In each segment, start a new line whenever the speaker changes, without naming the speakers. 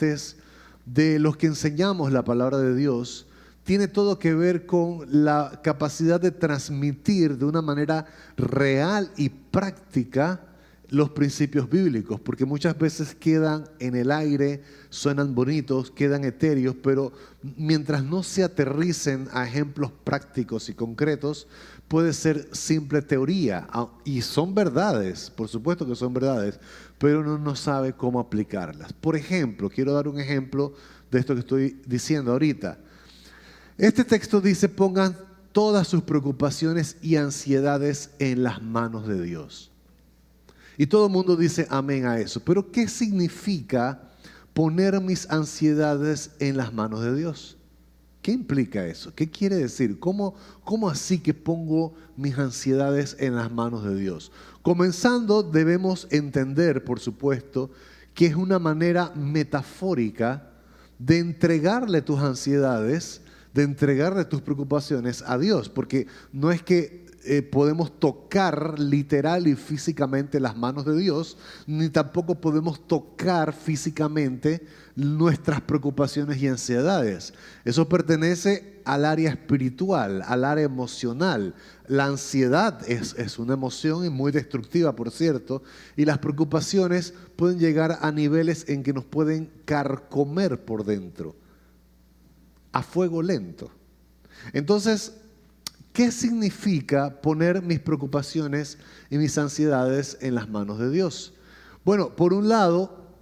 importantes de los que enseñamos la palabra de Dios tiene todo que ver con la capacidad de transmitir de una manera real y práctica los principios bíblicos, porque muchas veces quedan en el aire, suenan bonitos, quedan etéreos, pero mientras no se aterricen a ejemplos prácticos y concretos, puede ser simple teoría. Y son verdades, por supuesto que son verdades, pero uno no sabe cómo aplicarlas. Por ejemplo, quiero dar un ejemplo de esto que estoy diciendo ahorita. Este texto dice: pongan todas sus preocupaciones y ansiedades en las manos de Dios. Y todo el mundo dice amén a eso. Pero ¿qué significa poner mis ansiedades en las manos de Dios? ¿Qué implica eso? ¿Qué quiere decir? ¿Cómo así que pongo mis ansiedades en las manos de Dios? Comenzando, debemos entender, por supuesto, que es una manera metafórica de entregarle tus ansiedades, de entregarle tus preocupaciones a Dios, porque no es que podemos tocar literal y físicamente las manos de Dios, ni tampoco podemos tocar físicamente nuestras preocupaciones y ansiedades. Eso pertenece al área espiritual, al área emocional. La ansiedad es una emoción y muy destructiva, por cierto, y las preocupaciones pueden llegar a niveles en que nos pueden carcomer por dentro, a fuego lento. Entonces, ¿qué significa poner mis preocupaciones y mis ansiedades en las manos de Dios? Bueno, por un lado,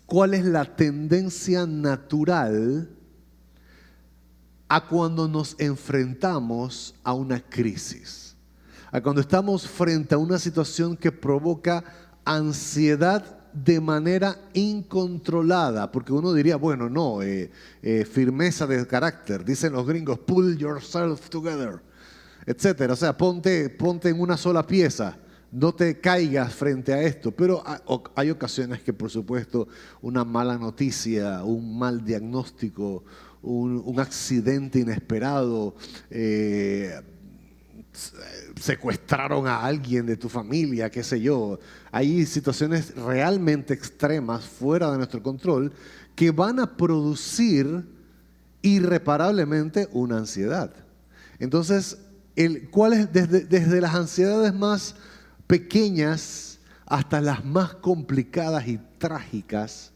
¿cuál es la tendencia natural a cuando nos enfrentamos a una crisis? A cuando estamos frente a una situación que provoca ansiedad de manera incontrolada, porque uno diría, bueno, no, firmeza de carácter, dicen los gringos, pull yourself together, etcétera. O sea, ponte en una sola pieza, no te caigas frente a esto. Pero hay ocasiones que, por supuesto, una mala noticia, un mal diagnóstico, un accidente inesperado, secuestraron a alguien de tu familia, qué sé yo. Hay situaciones realmente extremas fuera de nuestro control que van a producir irreparablemente una ansiedad. Entonces, ¿cuál es desde las ansiedades más pequeñas hasta las más complicadas y trágicas?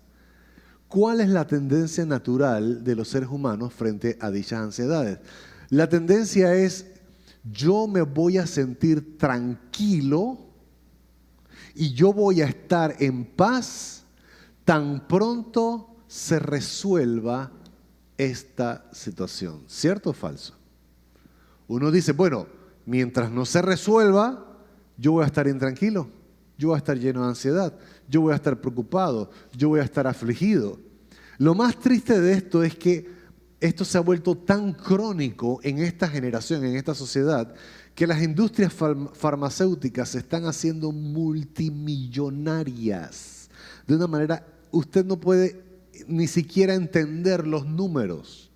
¿Cuál es la tendencia natural de los seres humanos frente a dichas ansiedades? La tendencia es: yo me voy a sentir tranquilo y yo voy a estar en paz tan pronto se resuelva esta situación. ¿Cierto o falso? Uno dice, bueno, mientras no se resuelva, yo voy a estar intranquilo, yo voy a estar lleno de ansiedad, yo voy a estar preocupado, yo voy a estar afligido. Lo más triste de esto es que esto se ha vuelto tan crónico en esta generación, en esta sociedad, que las industrias farmacéuticas se están haciendo multimillonarias. De una manera, usted no puede ni siquiera entender los números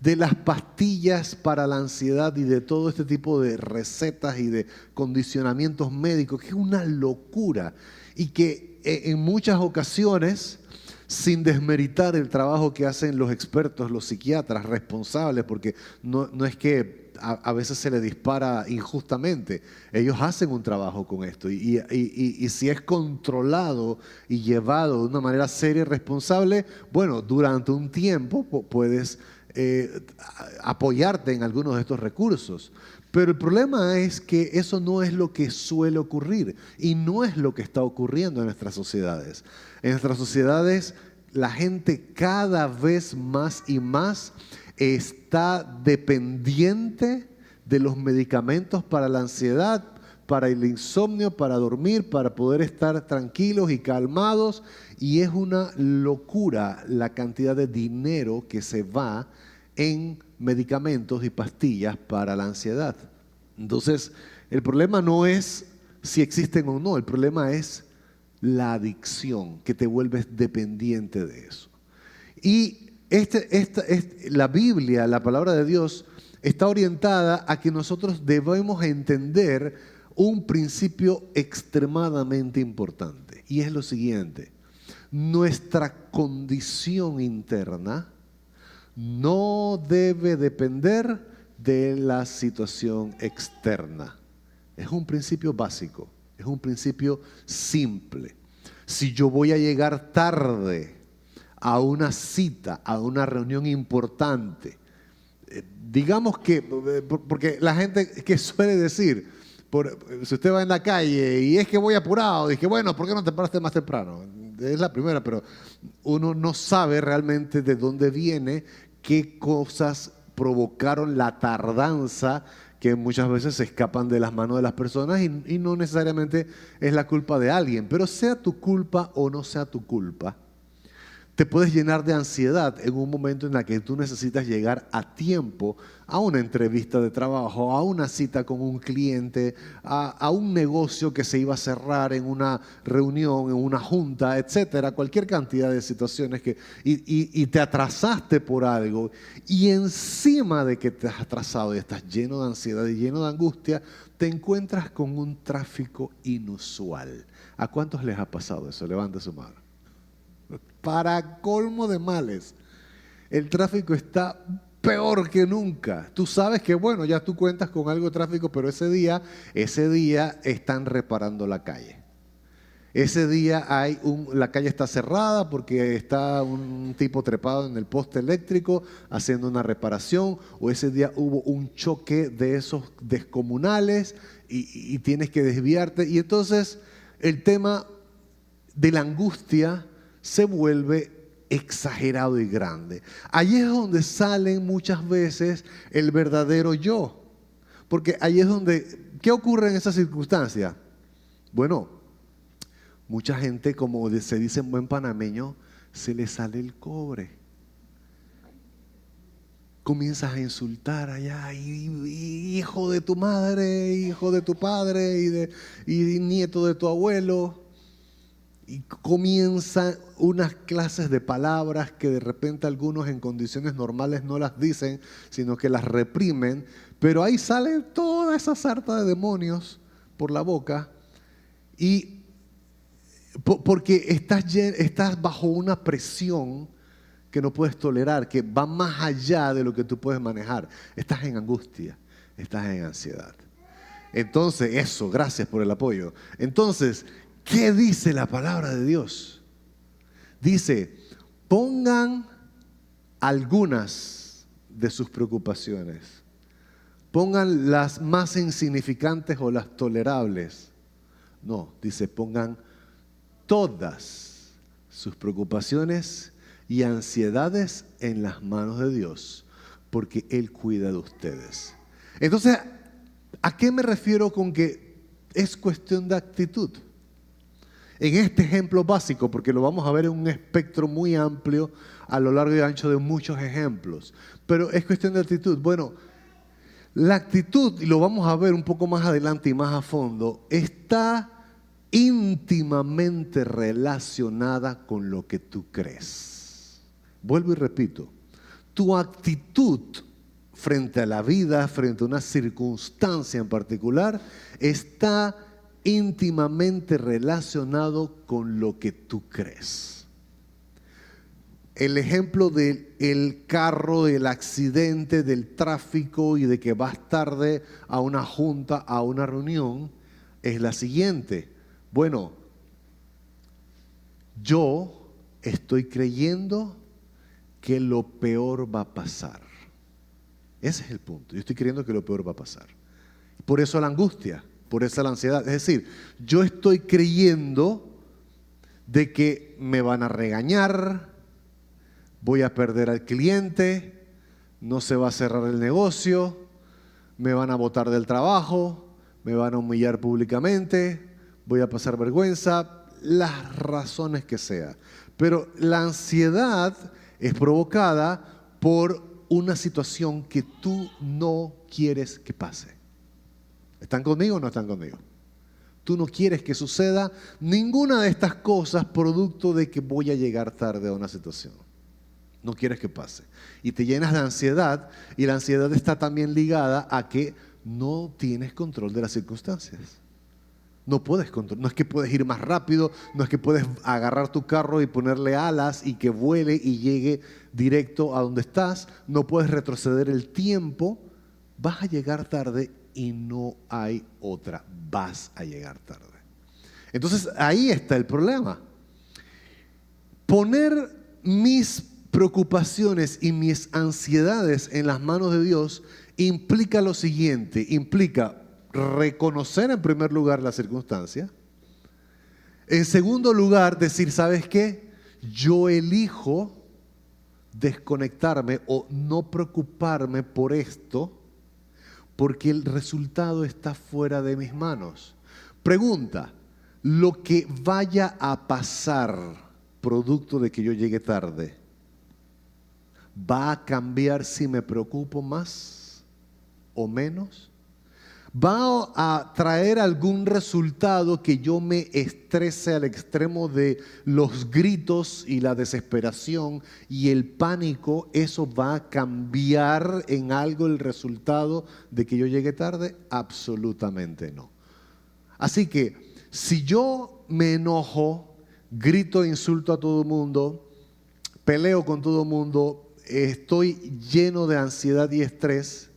de las pastillas para la ansiedad y de todo este tipo de recetas y de condicionamientos médicos, que es una locura y que en muchas ocasiones, sin desmeritar el trabajo que hacen los expertos, los psiquiatras responsables, porque no es que a veces se le dispara injustamente. Ellos hacen un trabajo con esto y si es controlado y llevado de una manera seria y responsable, bueno, durante un tiempo puedes apoyarte en algunos de estos recursos. Pero el problema es que eso no es lo que suele ocurrir y no es lo que está ocurriendo en nuestras sociedades. En nuestras sociedades la gente cada vez más y más está dependiente de los medicamentos para la ansiedad, para el insomnio, para dormir, para poder estar tranquilos y calmados. Y es una locura la cantidad de dinero que se va en medicamentos y pastillas para la ansiedad. Entonces, el problema no es si existen o no, el problema es la adicción, que te vuelves dependiente de eso. Y la Biblia, la palabra de Dios, está orientada a que nosotros debemos entender un principio extremadamente importante, y es lo siguiente: nuestra condición interna no debe depender de la situación externa. Es un principio básico, es un principio simple. Si yo voy a llegar tarde a una cita, a una reunión importante, digamos que, porque la gente que suele decir, si usted va en la calle y es que voy apurado, dije, bueno, ¿por qué no te paraste más temprano? Es la primera, pero uno no sabe realmente de dónde viene, qué cosas provocaron la tardanza que muchas veces se escapan de las manos de las personas y no necesariamente es la culpa de alguien, pero sea tu culpa o no sea tu culpa, te puedes llenar de ansiedad en un momento en el que tú necesitas llegar a tiempo a una entrevista de trabajo, a una cita con un cliente, a un negocio que se iba a cerrar en una reunión, en una junta, etcétera, cualquier cantidad de situaciones y te atrasaste por algo. Y encima de que te has atrasado y estás lleno de ansiedad y lleno de angustia, te encuentras con un tráfico inusual. ¿A cuántos les ha pasado eso? Levante su mano. Para colmo de males, el tráfico está peor que nunca. Tú sabes que, bueno, ya tú cuentas con algo de tráfico, pero ese día están reparando la calle. Ese día la calle está cerrada porque está un tipo trepado en el poste eléctrico haciendo una reparación, o ese día hubo un choque de esos descomunales y tienes que desviarte. Y entonces el tema de la angustia se vuelve exagerado y grande. Allí es donde salen muchas veces el verdadero yo. Porque allí es donde, ¿qué ocurre en esa circunstancia? Bueno, mucha gente, como se dice en buen panameño, se le sale el cobre. Comienzas a insultar allá, hijo de tu madre, hijo de tu padre y nieto de tu abuelo. Y comienzan unas clases de palabras que de repente algunos en condiciones normales no las dicen, sino que las reprimen, pero ahí sale toda esa sarta de demonios por la boca y porque estás bajo una presión que no puedes tolerar, que va más allá de lo que tú puedes manejar. Estás en angustia, estás en ansiedad. Entonces, eso, gracias por el apoyo. Entonces, ¿qué dice la palabra de Dios? Dice, pongan algunas de sus preocupaciones. Pongan las más insignificantes o las tolerables. No, dice, pongan todas sus preocupaciones y ansiedades en las manos de Dios, porque Él cuida de ustedes. Entonces, ¿a qué me refiero con que es cuestión de actitud? En este ejemplo básico, porque lo vamos a ver en un espectro muy amplio a lo largo y ancho de muchos ejemplos, pero es cuestión de actitud. Bueno, la actitud, y lo vamos a ver un poco más adelante y más a fondo, está íntimamente relacionada con lo que tú crees. Vuelvo y repito, tu actitud frente a la vida, frente a una circunstancia en particular, está íntimamente relacionado con lo que tú crees. El ejemplo del carro, del accidente, del tráfico y de que vas tarde a una junta, a una reunión, es la siguiente. Bueno, yo estoy creyendo que lo peor va a pasar. Ese es el punto. Yo estoy creyendo que lo peor va a pasar. Por eso la angustia. Por eso la ansiedad. Es decir, yo estoy creyendo de que me van a regañar, voy a perder al cliente, no se va a cerrar el negocio, me van a botar del trabajo, me van a humillar públicamente, voy a pasar vergüenza, las razones que sea. Pero la ansiedad es provocada por una situación que tú no quieres que pase. ¿Están conmigo o no están conmigo? Tú no quieres que suceda ninguna de estas cosas producto de que voy a llegar tarde a una situación. No quieres que pase. Y te llenas de ansiedad, y la ansiedad está también ligada a que no tienes control de las circunstancias. No puedes controlar, no es que puedes ir más rápido, no es que puedes agarrar tu carro y ponerle alas y que vuele y llegue directo a donde estás, no puedes retroceder el tiempo, vas a llegar tarde y no hay otra, vas a llegar tarde. Entonces ahí está el problema. Poner mis preocupaciones y mis ansiedades en las manos de Dios implica lo siguiente, implica reconocer en primer lugar la circunstancia. En segundo lugar, decir, ¿sabes qué? Yo elijo desconectarme o no preocuparme por esto porque el resultado está fuera de mis manos. Pregunta, ¿lo que vaya a pasar producto de que yo llegue tarde va a cambiar si me preocupo más o menos? ¿Va a traer algún resultado que yo me estrese al extremo de los gritos y la desesperación y el pánico? ¿Eso va a cambiar en algo el resultado de que yo llegue tarde? Absolutamente no. Así que si yo me enojo, grito e insulto a todo el mundo, peleo con todo el mundo, estoy lleno de ansiedad y estrés,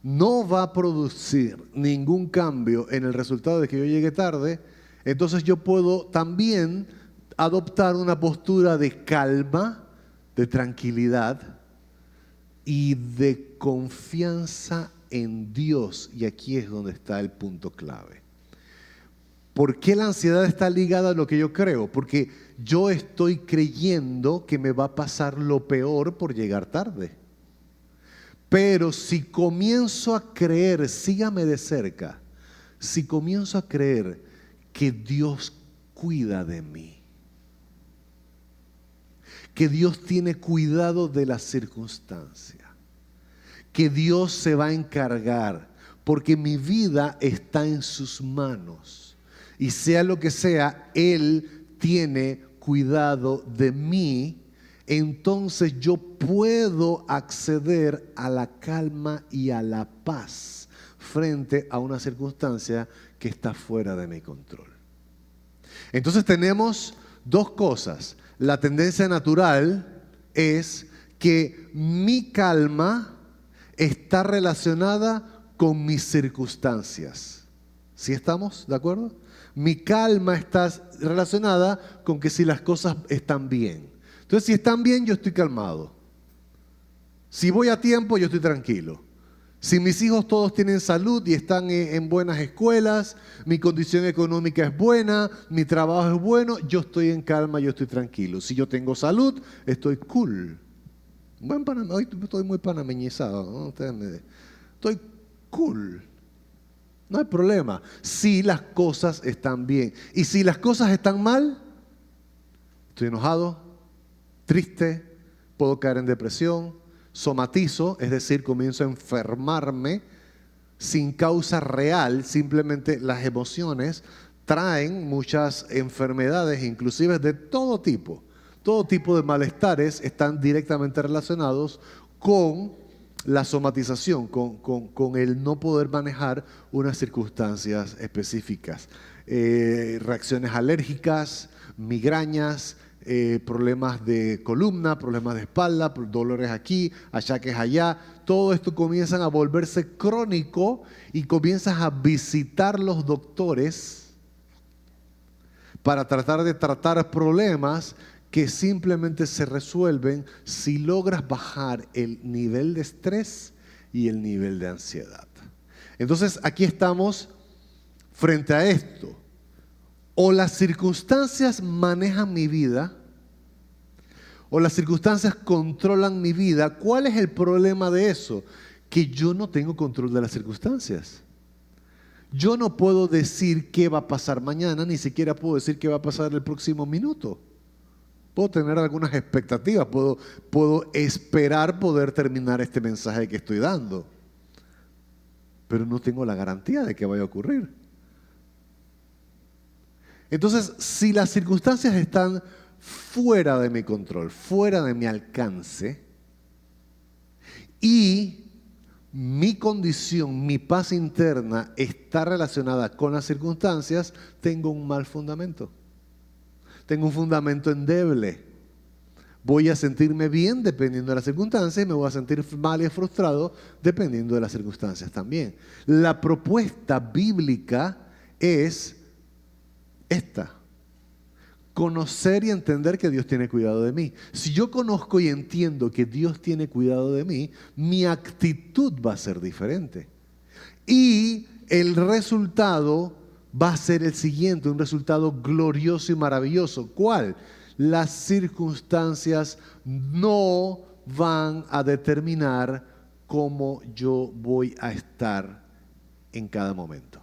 no va a producir ningún cambio en el resultado de que yo llegue tarde, entonces yo puedo también adoptar una postura de calma, de tranquilidad y de confianza en Dios. Y aquí es donde está el punto clave. ¿Por qué la ansiedad está ligada a lo que yo creo? Porque yo estoy creyendo que me va a pasar lo peor por llegar tarde. Pero si comienzo a creer, sígame de cerca, si comienzo a creer que Dios cuida de mí, que Dios tiene cuidado de la circunstancia, que Dios se va a encargar, porque mi vida está en sus manos, y sea lo que sea, Él tiene cuidado de mí. Entonces yo puedo acceder a la calma y a la paz frente a una circunstancia que está fuera de mi control. Entonces tenemos dos cosas. La tendencia natural es que mi calma está relacionada con mis circunstancias. ¿Sí estamos de acuerdo? Mi calma está relacionada con que si las cosas están bien. Entonces, si están bien, yo estoy calmado. Si voy a tiempo, yo estoy tranquilo. Si mis hijos todos tienen salud y están en buenas escuelas, mi condición económica es buena, mi trabajo es bueno, yo estoy en calma, yo estoy tranquilo. Si yo tengo salud, estoy cool. Hoy estoy muy panameñizado, ¿no? Estoy cool. No hay problema. Si las cosas están bien. Y si las cosas están mal, estoy enojado, triste, puedo caer en depresión, somatizo, es decir, comienzo a enfermarme sin causa real, simplemente las emociones traen muchas enfermedades, inclusive de todo tipo. Todo tipo de malestares están directamente relacionados con la somatización, con el no poder manejar unas circunstancias específicas. Reacciones alérgicas, migrañas, problemas de columna, problemas de espalda, dolores aquí, achaques allá. Todo esto comienzan a volverse crónico y comienzas a visitar los doctores para tratar de tratar problemas que simplemente se resuelven si logras bajar el nivel de estrés y el nivel de ansiedad. Entonces aquí estamos frente a esto. O las circunstancias manejan mi vida, o las circunstancias controlan mi vida. ¿Cuál es el problema de eso? Que yo no tengo control de las circunstancias. Yo no puedo decir qué va a pasar mañana, ni siquiera puedo decir qué va a pasar el próximo minuto. Puedo tener algunas expectativas, puedo esperar poder terminar este mensaje que estoy dando, pero no tengo la garantía de que vaya a ocurrir. Entonces, si las circunstancias están fuera de mi control, fuera de mi alcance, y mi condición, mi paz interna está relacionada con las circunstancias, tengo un mal fundamento. Tengo un fundamento endeble. Voy a sentirme bien dependiendo de las circunstancias y me voy a sentir mal y frustrado dependiendo de las circunstancias también. La propuesta bíblica es esta: conocer y entender que Dios tiene cuidado de mí. Si yo conozco y entiendo que Dios tiene cuidado de mí, mi actitud va a ser diferente. Y el resultado va a ser el siguiente, un resultado glorioso y maravilloso. ¿Cuál? Las circunstancias no van a determinar cómo yo voy a estar en cada momento.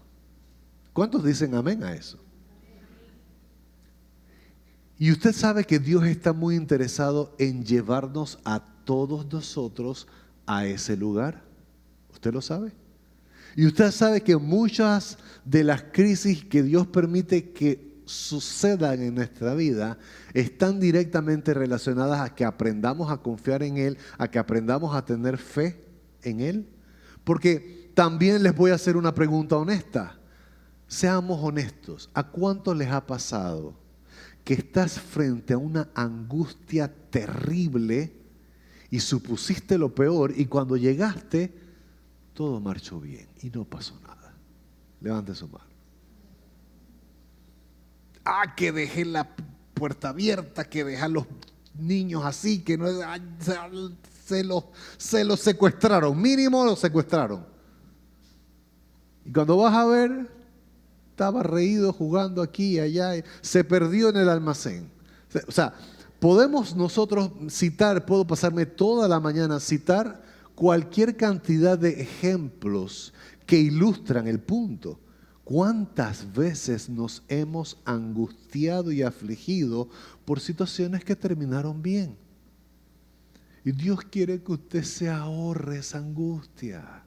¿Cuántos dicen amén a eso? Y usted sabe que Dios está muy interesado en llevarnos a todos nosotros a ese lugar. ¿Usted lo sabe? Y usted sabe que muchas de las crisis que Dios permite que sucedan en nuestra vida están directamente relacionadas a que aprendamos a confiar en Él, a que aprendamos a tener fe en Él. Porque también les voy a hacer una pregunta honesta. Seamos honestos. ¿A cuántos les ha pasado que estás frente a una angustia terrible y supusiste lo peor y cuando llegaste todo marchó bien y no pasó nada? Levante su mano. Que dejé la puerta abierta, que dejé a los niños así, que no se los secuestraron, mínimo los secuestraron. Y cuando vas a ver, estaba reído jugando aquí y allá, se perdió en el almacén. O sea, podemos nosotros citar, puedo pasarme toda la mañana a citar cualquier cantidad de ejemplos que ilustran el punto. ¿Cuántas veces nos hemos angustiado y afligido por situaciones que terminaron bien? Y Dios quiere que usted se ahorre esa angustia.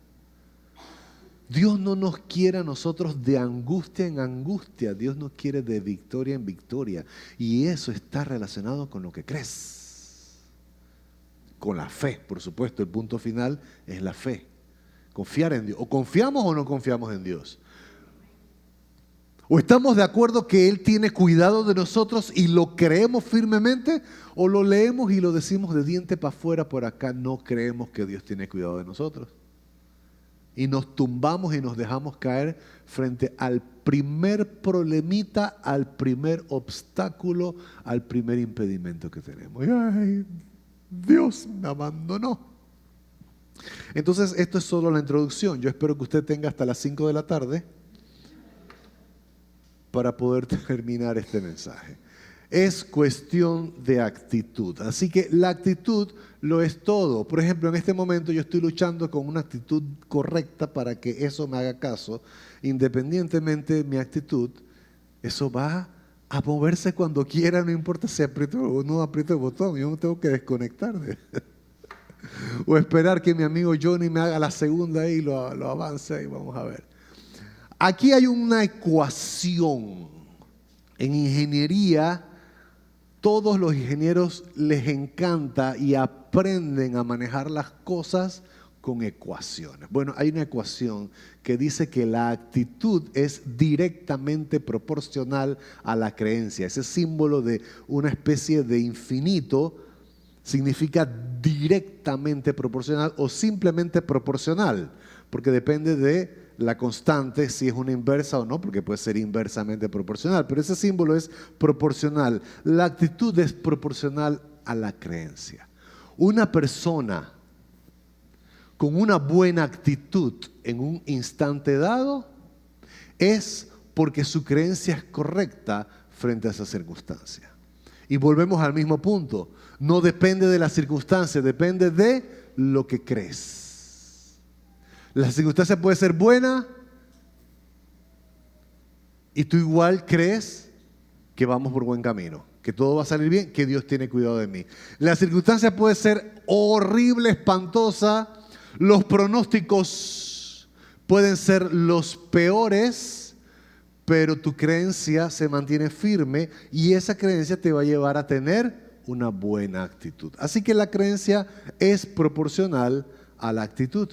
Dios no nos quiere a nosotros de angustia en angustia. Dios nos quiere de victoria en victoria. Y eso está relacionado con lo que crees. Con la fe, por supuesto. El punto final es la fe. Confiar en Dios. O confiamos o no confiamos en Dios. O estamos de acuerdo que Él tiene cuidado de nosotros y lo creemos firmemente, o lo leemos y lo decimos de diente para afuera, por acá no creemos que Dios tiene cuidado de nosotros. Y nos tumbamos y nos dejamos caer frente al primer problemita, al primer obstáculo, al primer impedimento que tenemos. Y, ay, Dios me abandonó. Entonces, esto es solo la introducción. Yo espero que usted tenga hasta las 5 de la tarde para poder terminar este mensaje. Es cuestión de actitud. Así que la actitud lo es todo. Por ejemplo, en este momento yo estoy luchando con una actitud correcta para que eso me haga caso. Independientemente de mi actitud, eso va a moverse cuando quiera, no importa si aprieto o no aprieto el botón. Yo no tengo que desconectar o esperar que mi amigo Johnny me haga la segunda y lo avance y vamos a ver. Aquí hay una ecuación. En ingeniería, todos los ingenieros les encanta y aprenden a manejar las cosas con ecuaciones. Bueno, hay una ecuación que dice que la actitud es directamente proporcional a la creencia. Ese símbolo de una especie de infinito significa directamente proporcional o simplemente proporcional, porque depende de la constante, si es una inversa o no, porque puede ser inversamente proporcional, pero ese símbolo es proporcional. La actitud es proporcional a la creencia. Una persona con una buena actitud en un instante dado es porque su creencia es correcta frente a esa circunstancia. Y volvemos al mismo punto. No depende de la circunstancia, depende de lo que crees. La circunstancia puede ser buena y tú igual crees que vamos por buen camino, que todo va a salir bien, que Dios tiene cuidado de mí. La circunstancia puede ser horrible, espantosa, los pronósticos pueden ser los peores, pero tu creencia se mantiene firme y esa creencia te va a llevar a tener una buena actitud. Así que la creencia es proporcional a la actitud.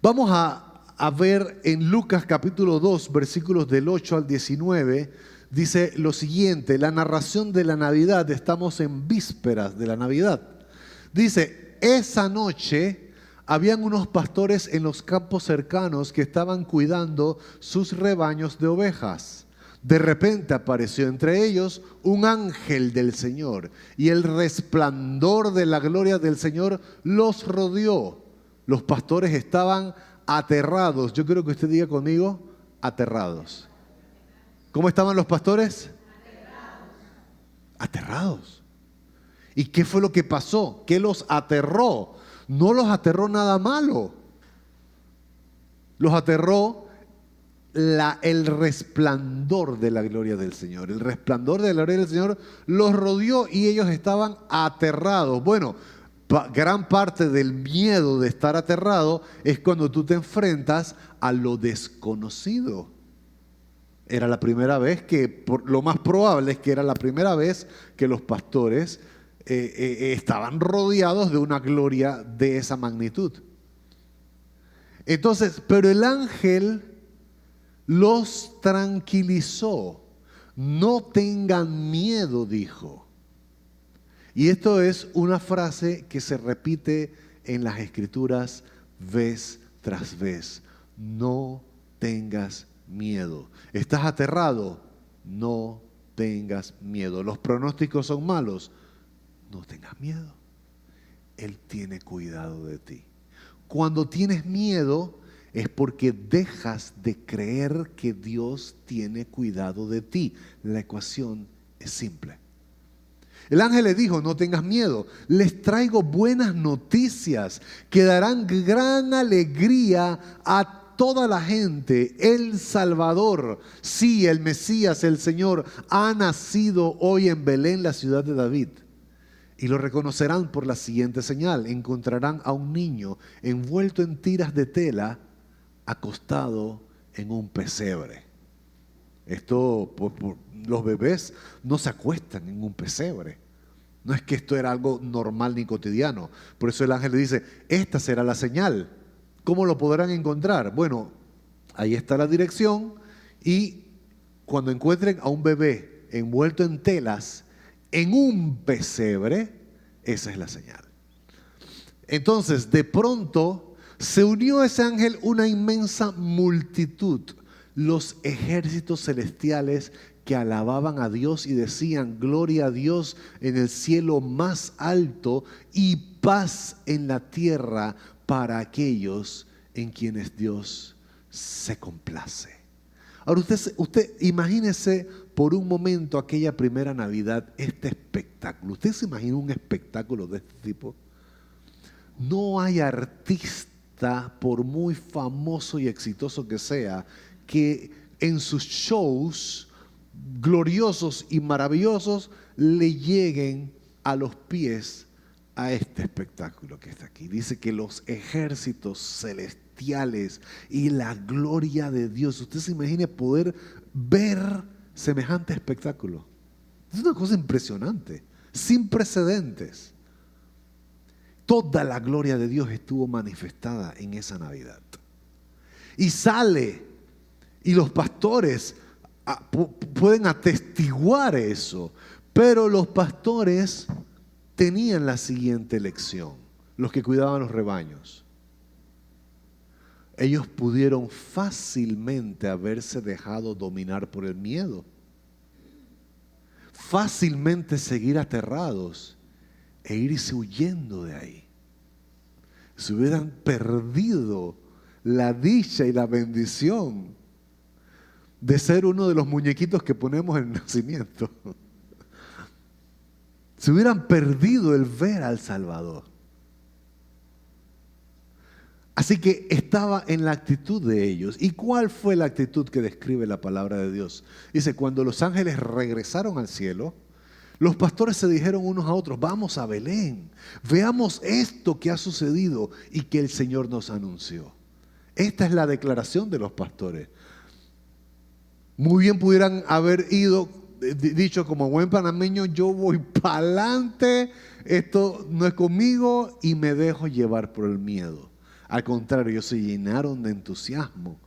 Vamos a ver en Lucas capítulo 2, versículos del 8 al 19, dice lo siguiente, la narración de la Navidad, estamos en vísperas de la Navidad. Dice, esa noche habían unos pastores en los campos cercanos que estaban cuidando sus rebaños de ovejas. De repente apareció entre ellos un ángel del Señor y el resplandor de la gloria del Señor los rodeó. Los pastores estaban aterrados. Yo quiero que usted diga conmigo, aterrados. ¿Cómo estaban los pastores? Aterrados. ¿Y qué fue lo que pasó? ¿Qué los aterró? No los aterró nada malo. Los aterró el resplandor de la gloria del Señor. El resplandor de la gloria del Señor los rodeó y ellos estaban aterrados. Bueno, gran parte del miedo de estar aterrado es cuando tú te enfrentas a lo desconocido. Era la primera vez lo más probable es que era la primera vez que los pastores estaban rodeados de una gloria de esa magnitud. Entonces, pero el ángel los tranquilizó. No tengan miedo, dijo. Y esto es una frase que se repite en las Escrituras vez tras vez. No tengas miedo. ¿Estás aterrado? No tengas miedo. ¿Los pronósticos son malos? No tengas miedo. Él tiene cuidado de ti. Cuando tienes miedo es porque dejas de creer que Dios tiene cuidado de ti. La ecuación es simple. El ángel le dijo, no tengas miedo, les traigo buenas noticias que darán gran alegría a toda la gente. El Salvador, sí, el Mesías, el Señor, ha nacido hoy en Belén, la ciudad de David. Y lo reconocerán por la siguiente señal. Encontrarán a un niño envuelto en tiras de tela, acostado en un pesebre. Los bebés no se acuestan en un pesebre. No es que esto era algo normal ni cotidiano. Por eso el ángel le dice, esta será la señal. ¿Cómo lo podrán encontrar? Bueno, ahí está la dirección y cuando encuentren a un bebé envuelto en telas, en un pesebre, esa es la señal. Entonces, de pronto, se unió a ese ángel una inmensa multitud, los ejércitos celestiales que alababan a Dios y decían, gloria a Dios en el cielo más alto y paz en la tierra para aquellos en quienes Dios se complace. Ahora usted imagínese por un momento aquella primera Navidad, este espectáculo. ¿Usted se imagina un espectáculo de este tipo? No hay artista, por muy famoso y exitoso que sea, que en sus shows gloriosos y maravillosos le lleguen a los pies a este espectáculo que está aquí. Dice que los ejércitos celestiales y la gloria de Dios. Usted se imagina poder ver semejante espectáculo. Es una cosa impresionante, sin precedentes. Toda la gloria de Dios estuvo manifestada en esa Navidad. Y sale, y los pastores pueden atestiguar eso, pero los pastores tenían la siguiente lección, los que cuidaban los rebaños. Ellos pudieron fácilmente haberse dejado dominar por el miedo, fácilmente seguir aterrados e irse huyendo de ahí. Se hubieran perdido la dicha y la bendición de ser uno de los muñequitos que ponemos en el nacimiento. Se hubieran perdido el ver al Salvador. Así que estaba en la actitud de ellos. ¿Y cuál fue la actitud que describe la palabra de Dios? Dice, cuando los ángeles regresaron al cielo, los pastores se dijeron unos a otros, vamos a Belén, veamos esto que ha sucedido y que el Señor nos anunció. Esta es la declaración de los pastores. Muy bien pudieran haber dicho como buen panameño, yo voy para adelante, esto no es conmigo y me dejo llevar por el miedo. Al contrario, ellos se llenaron de entusiasmo.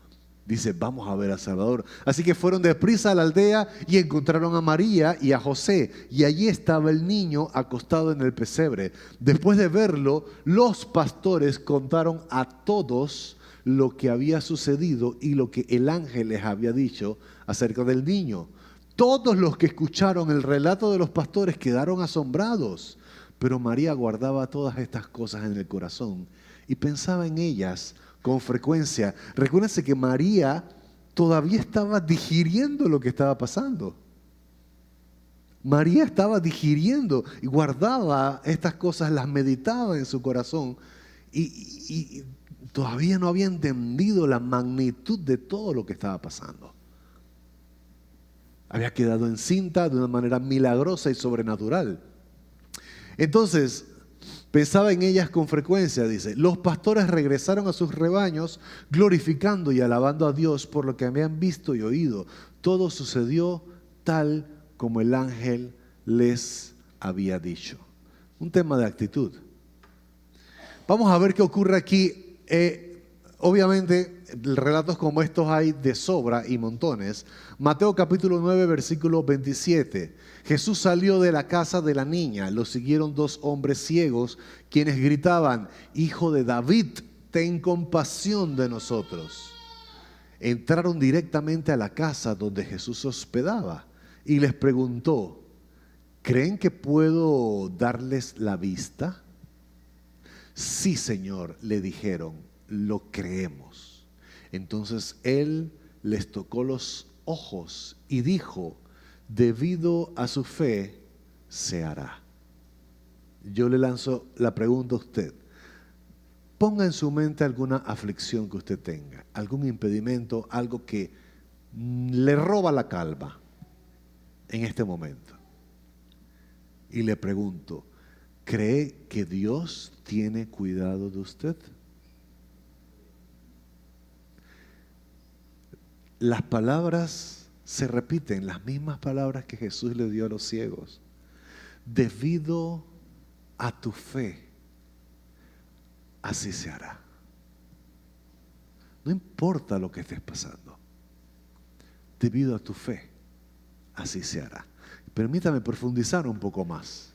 Dice, vamos a ver al Salvador. Así que fueron deprisa a la aldea y encontraron a María y a José. Y allí estaba el niño acostado en el pesebre. Después de verlo, los pastores contaron a todos lo que había sucedido y lo que el ángel les había dicho acerca del niño. Todos los que escucharon el relato de los pastores quedaron asombrados. Pero María guardaba todas estas cosas en el corazón y pensaba en ellas con frecuencia. Recuérdense que María todavía estaba digiriendo lo que estaba pasando. María estaba digiriendo y guardaba estas cosas, las meditaba en su corazón y todavía no había entendido la magnitud de todo lo que estaba pasando. Había quedado encinta de una manera milagrosa y sobrenatural. Entonces, pensaba en ellas con frecuencia, dice. Los pastores regresaron a sus rebaños glorificando y alabando a Dios por lo que habían visto y oído. Todo sucedió tal como el ángel les había dicho. Un tema de actitud. Vamos a ver qué ocurre aquí. Obviamente, relatos como estos hay de sobra y montones. Mateo capítulo 9, versículo 27. Jesús salió de la casa de la niña. Lo siguieron dos hombres ciegos, quienes gritaban, Hijo de David, ten compasión de nosotros. Entraron directamente a la casa donde Jesús se hospedaba y les preguntó, ¿creen que puedo darles la vista? Sí, Señor, le dijeron, lo creemos. Entonces Él les tocó los ojos y dijo, debido a su fe, se hará. Yo le lanzo la pregunta a usted. Ponga en su mente alguna aflicción que usted tenga, algún impedimento, algo que le roba la calma en este momento. Y le pregunto, ¿cree que Dios tiene cuidado de usted? Las palabras se repiten, las mismas palabras que Jesús le dio a los ciegos. Debido a tu fe, así se hará. No importa lo que estés pasando. Debido a tu fe, así se hará. Permítame profundizar un poco más.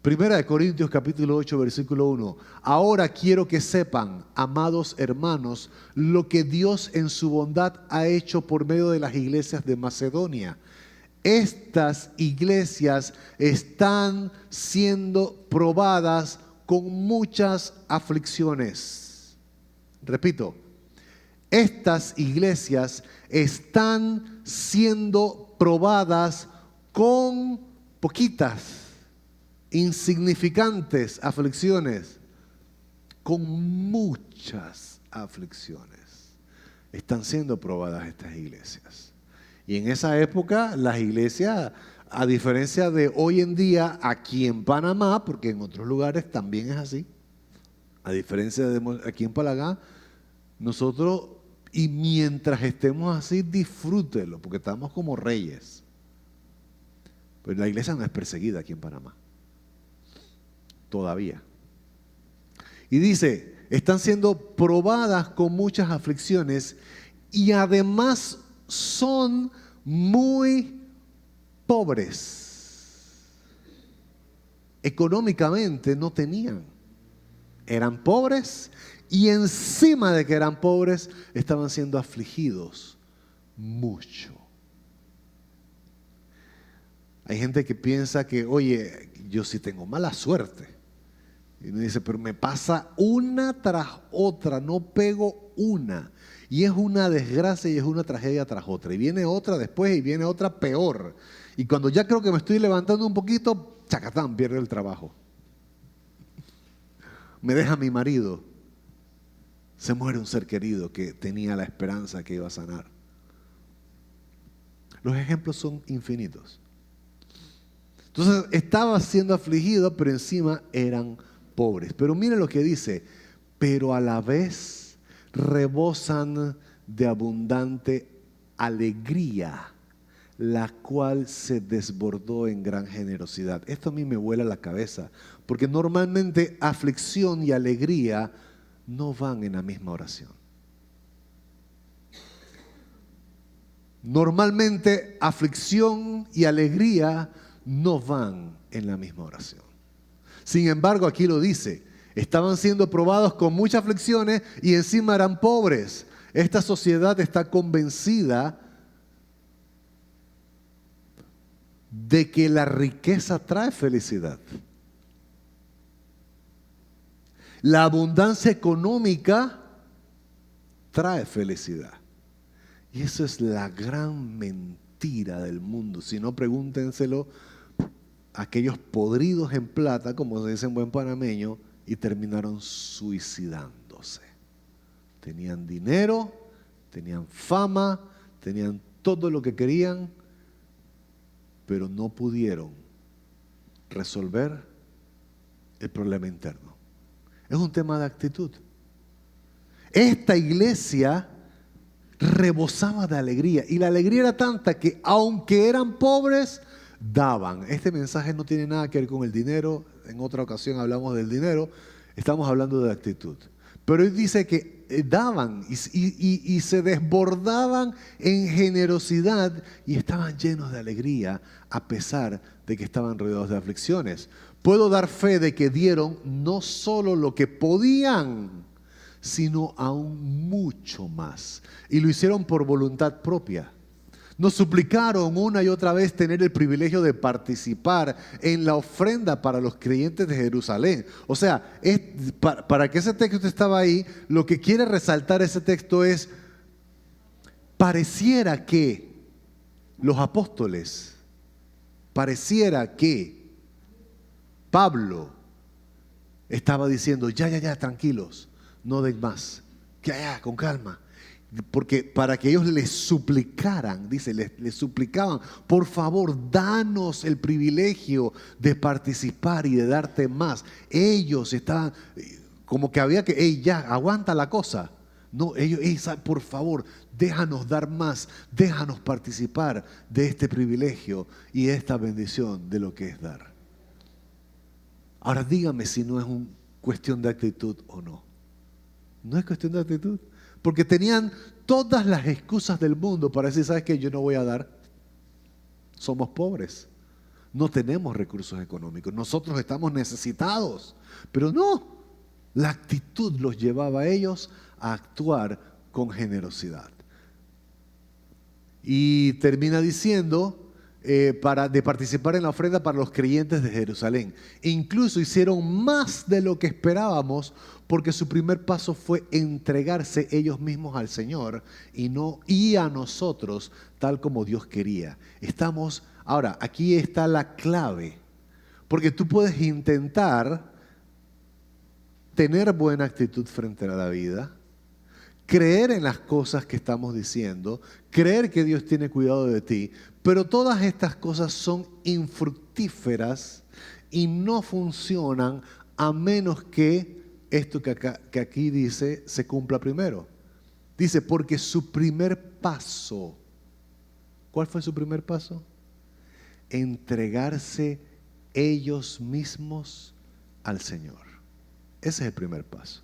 Primera de Corintios capítulo 8 versículo 1. Ahora quiero que sepan, amados hermanos, lo que Dios en su bondad ha hecho por medio de las iglesias de Macedonia. Estas iglesias están siendo probadas con muchas aflicciones. Repito, estas iglesias están siendo probadas con poquitas, insignificantes aflicciones, con muchas aflicciones. Están siendo probadas estas iglesias. Y en esa época las iglesias, a diferencia de hoy en día aquí en Panamá, porque en otros lugares también es así, a diferencia de aquí en Palagá, nosotros, y mientras estemos así, disfrútelo, porque estamos como reyes. Pero la iglesia no es perseguida aquí en Panamá. Todavía. Y dice, están siendo probadas con muchas aflicciones y además son muy pobres. Económicamente no tenían. Eran pobres y encima de que eran pobres estaban siendo afligidos mucho. Hay gente que piensa que, oye, yo sí tengo mala suerte. Y uno dice, pero me pasa una tras otra, no pego una. Y es una desgracia y es una tragedia tras otra. Y viene otra después y viene otra peor. Y cuando ya creo que me estoy levantando un poquito, chacatán, pierde el trabajo. Me deja mi marido. Se muere un ser querido que tenía la esperanza que iba a sanar. Los ejemplos son infinitos. Entonces estaba siendo afligido, pero encima eran pobres. Pero miren lo que dice, pero a la vez rebosan de abundante alegría, la cual se desbordó en gran generosidad. Esto a mí me vuela la cabeza, porque normalmente aflicción y alegría no van en la misma oración. Normalmente aflicción y alegría no van en la misma oración. Sin embargo, aquí lo dice, estaban siendo probados con muchas aflicciones y encima eran pobres. Esta sociedad está convencida de que la riqueza trae felicidad. La abundancia económica trae felicidad. Y eso es la gran mentira del mundo. Si no, pregúntenselo a aquellos podridos en plata, como se dice en buen panameño, y terminaron suicidándose. Tenían dinero, tenían fama, tenían todo lo que querían, pero no pudieron resolver el problema interno. Es un tema de actitud. Esta iglesia rebosaba de alegría, y la alegría era tanta que aunque eran pobres, daban. Este mensaje no tiene nada que ver con el dinero. En otra ocasión hablamos del dinero. Estamos hablando de actitud. Pero él dice que daban y se desbordaban en generosidad y estaban llenos de alegría a pesar de que estaban rodeados de aflicciones. Puedo dar fe de que dieron no solo lo que podían, sino aún mucho más. Y lo hicieron por voluntad propia. Nos suplicaron una y otra vez tener el privilegio de participar en la ofrenda para los creyentes de Jerusalén. O sea, para que ese texto estaba ahí, lo que quiere resaltar ese texto es, pareciera que los apóstoles, pareciera que Pablo estaba diciendo, ya, tranquilos, no den más, ya, con calma. Porque para que ellos les suplicaran, dice, les suplicaban, por favor, danos el privilegio de participar y de darte más. Ellos estaban, como que había que, ya, aguanta la cosa. No, ellos, por favor, déjanos dar más, déjanos participar de este privilegio y de esta bendición de lo que es dar. Ahora dígame si no es una cuestión de actitud o no. No es cuestión de actitud. Porque tenían todas las excusas del mundo para decir, ¿sabes qué? Yo no voy a dar. Somos pobres. No tenemos recursos económicos. Nosotros estamos necesitados. Pero no. La actitud los llevaba a ellos a actuar con generosidad. Y termina diciendo, de participar en la ofrenda para los creyentes de Jerusalén. Incluso hicieron más de lo que esperábamos, porque su primer paso fue entregarse ellos mismos al Señor y a nosotros, tal como Dios quería. Ahora, aquí está la clave, porque tú puedes intentar tener buena actitud frente a la vida, creer en las cosas que estamos diciendo, creer que Dios tiene cuidado de ti, pero todas estas cosas son infructíferas y no funcionan a menos que esto que aquí dice se cumpla primero. Dice, porque su primer paso, ¿cuál fue su primer paso? Entregarse ellos mismos al Señor. Ese es el primer paso.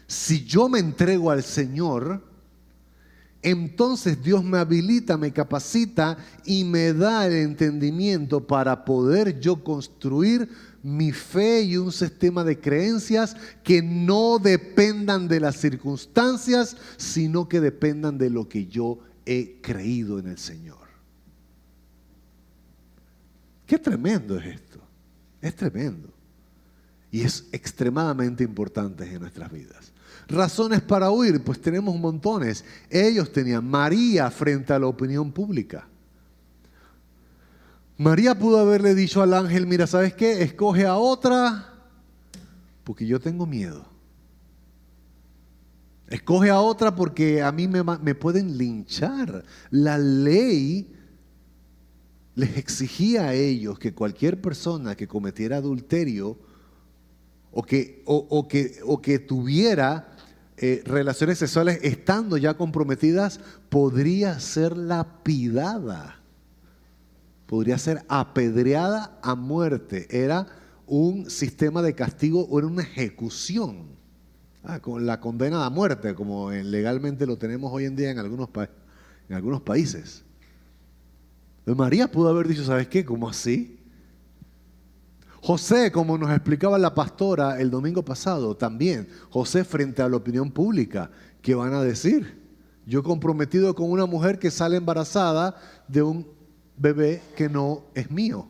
Si yo me entrego al Señor, entonces Dios me habilita, me capacita y me da el entendimiento para poder yo construir mi fe y un sistema de creencias que no dependan de las circunstancias, sino que dependan de lo que yo he creído en el Señor. Qué tremendo es esto. Es tremendo. Y es extremadamente importante en nuestras vidas. Razones para huir, pues tenemos montones. Ellos tenían María frente a la opinión pública. María pudo haberle dicho al ángel, mira, ¿sabes qué? Escoge a otra, porque yo tengo miedo. Escoge a otra porque a mí me pueden linchar. La ley les exigía a ellos que cualquier persona que cometiera adulterio o que tuviera relaciones sexuales estando ya comprometidas, podría ser lapidada. Podría ser apedreada a muerte. Era un sistema de castigo o era una ejecución. con la condena a muerte, como legalmente lo tenemos hoy en día en algunos países. Entonces María pudo haber dicho, ¿sabes qué? ¿Cómo así? José, como nos explicaba la pastora el domingo pasado, también, José frente a la opinión pública, ¿qué van a decir? Yo comprometido con una mujer que sale embarazada de un bebé que no es mío.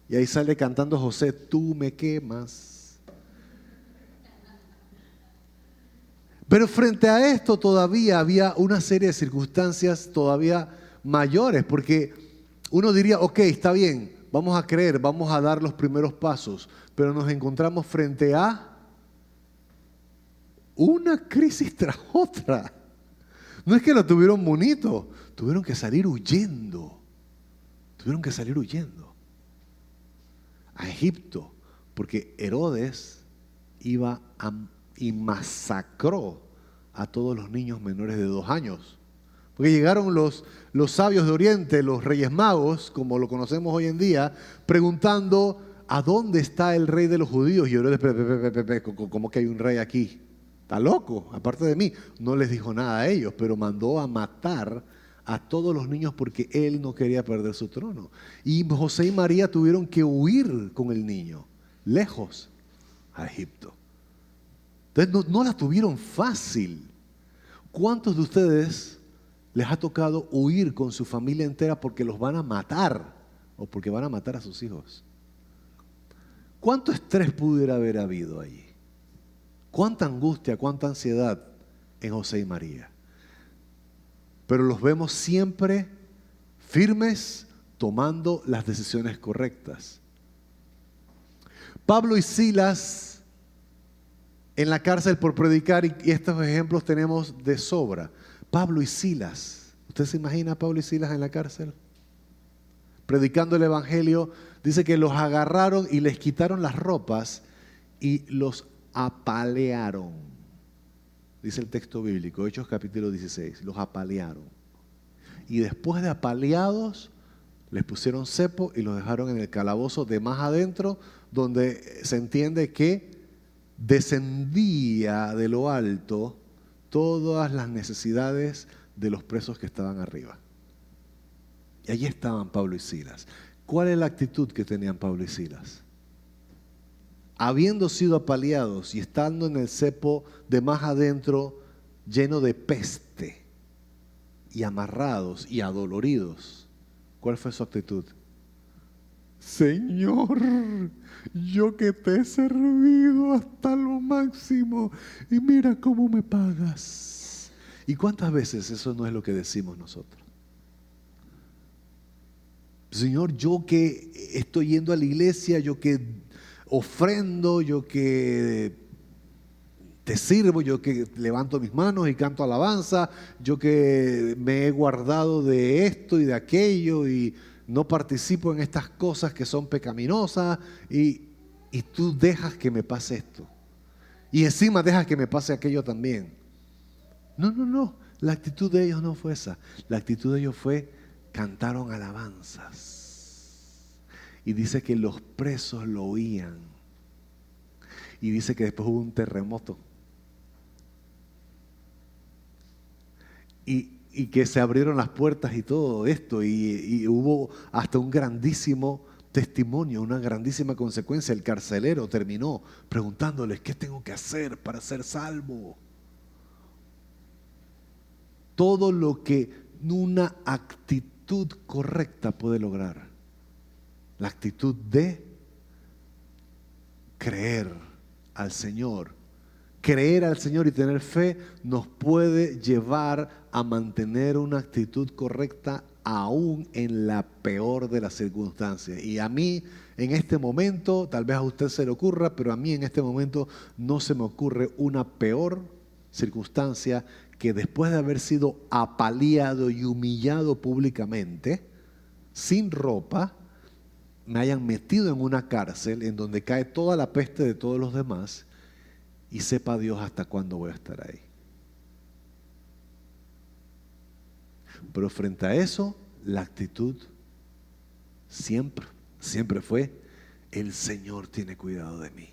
Y ahí sale cantando José, tú me quemas. Pero frente a esto todavía había una serie de circunstancias todavía mayores, porque uno diría, ok, está bien, vamos a creer, vamos a dar los primeros pasos, pero nos encontramos frente a una crisis tras otra. No es que lo tuvieron bonito, tuvieron que salir huyendo. Tuvieron que salir huyendo a Egipto, porque Herodes iba y masacró a todos los niños menores de 2 años. Porque llegaron los sabios de Oriente, los reyes magos, como lo conocemos hoy en día, preguntando, ¿a dónde está el rey de los judíos? Y Herodes, ¿cómo que hay un rey aquí? Está loco, aparte de mí. No les dijo nada a ellos, pero mandó a matar a todos los niños porque él no quería perder su trono. Y José y María tuvieron que huir con el niño, lejos, a Egipto. Entonces no la tuvieron fácil. ¿Cuántos de ustedes les ha tocado huir con su familia entera porque los van a matar o porque van a matar a sus hijos? ¿Cuánto estrés pudiera haber habido allí? ¿Cuánta angustia, cuánta ansiedad en José y María? Pero los vemos siempre firmes, tomando las decisiones correctas. Pablo y Silas en la cárcel por predicar, y estos ejemplos tenemos de sobra. Pablo y Silas, ¿usted se imagina a Pablo y Silas en la cárcel? Predicando el evangelio, dice que los agarraron y les quitaron las ropas y los apalearon. Dice el texto bíblico, Hechos capítulo 16, los apalearon. Y después de apaleados, les pusieron cepo y los dejaron en el calabozo de más adentro, donde se entiende que descendía de lo alto todas las necesidades de los presos que estaban arriba. Y allí estaban Pablo y Silas. ¿Cuál es la actitud que tenían Pablo y Silas? Habiendo sido apaleados y estando en el cepo de más adentro, lleno de peste, y amarrados y adoloridos, ¿cuál fue su actitud? Señor, yo que te he servido hasta lo máximo y mira cómo me pagas. ¿Y cuántas veces eso no es lo que decimos nosotros? Señor, yo que estoy yendo a la iglesia, yo que ofrendo, yo que te sirvo, yo que levanto mis manos y canto alabanza, yo que me he guardado de esto y de aquello y no participo en estas cosas que son pecaminosas y tú dejas que me pase esto. Y encima dejas que me pase aquello también. No, la actitud de ellos no fue esa. La actitud de ellos fue, cantaron alabanzas. Y dice que los presos lo oían. Y dice que después hubo un terremoto. Y que se abrieron las puertas y todo esto. Y hubo hasta un grandísimo testimonio, una grandísima consecuencia. El carcelero terminó preguntándoles, ¿qué tengo que hacer para ser salvo? Todo lo que una actitud correcta puede lograr. La actitud de creer al Señor. Creer al Señor y tener fe nos puede llevar a mantener una actitud correcta aún en la peor de las circunstancias. Y a mí en este momento, tal vez a usted se le ocurra, pero a mí en este momento no se me ocurre una peor circunstancia que después de haber sido apaleado y humillado públicamente, sin ropa, me hayan metido en una cárcel en donde cae toda la peste de todos los demás y sepa Dios hasta cuándo voy a estar ahí. Pero frente a eso, la actitud siempre fue, el Señor tiene cuidado de mí.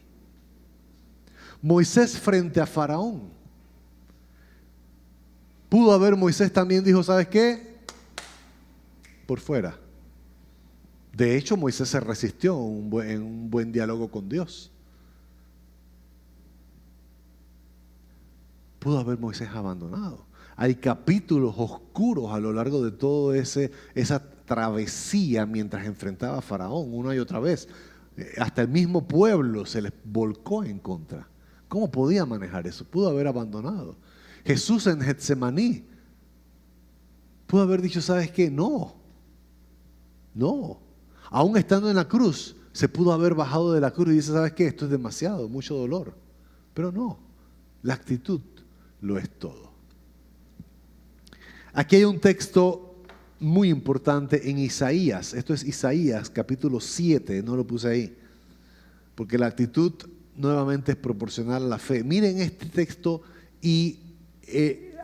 Moisés frente a Faraón. Pudo haber Moisés también dijo, ¿sabes qué? Por fuera. De hecho, Moisés se resistió en un buen diálogo con Dios. Pudo haber Moisés abandonado. Hay capítulos oscuros a lo largo de toda esa travesía mientras enfrentaba a Faraón una y otra vez. Hasta el mismo pueblo se les volcó en contra. ¿Cómo podía manejar eso? Pudo haber abandonado. Jesús en Getsemaní pudo haber dicho, ¿sabes qué? No. Aún estando en la cruz, se pudo haber bajado de la cruz y dice, ¿sabes qué? Esto es demasiado, mucho dolor. Pero no, la actitud lo es todo. Aquí hay un texto muy importante en Isaías. Esto es Isaías capítulo 7, no lo puse ahí, porque la actitud nuevamente es proporcional a la fe. Miren este texto y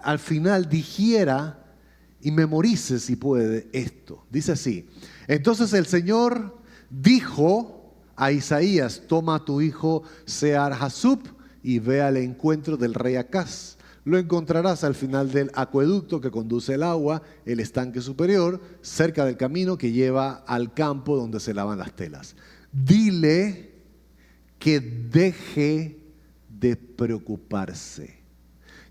al final digiera y memorice si puede esto. Dice así: entonces el Señor dijo a Isaías, toma a tu hijo Sear-Jasub y ve al encuentro del rey Acaz. Lo encontrarás al final del acueducto que conduce el agua, el estanque superior, cerca del camino que lleva al campo donde se lavan las telas. Dile que deje de preocuparse,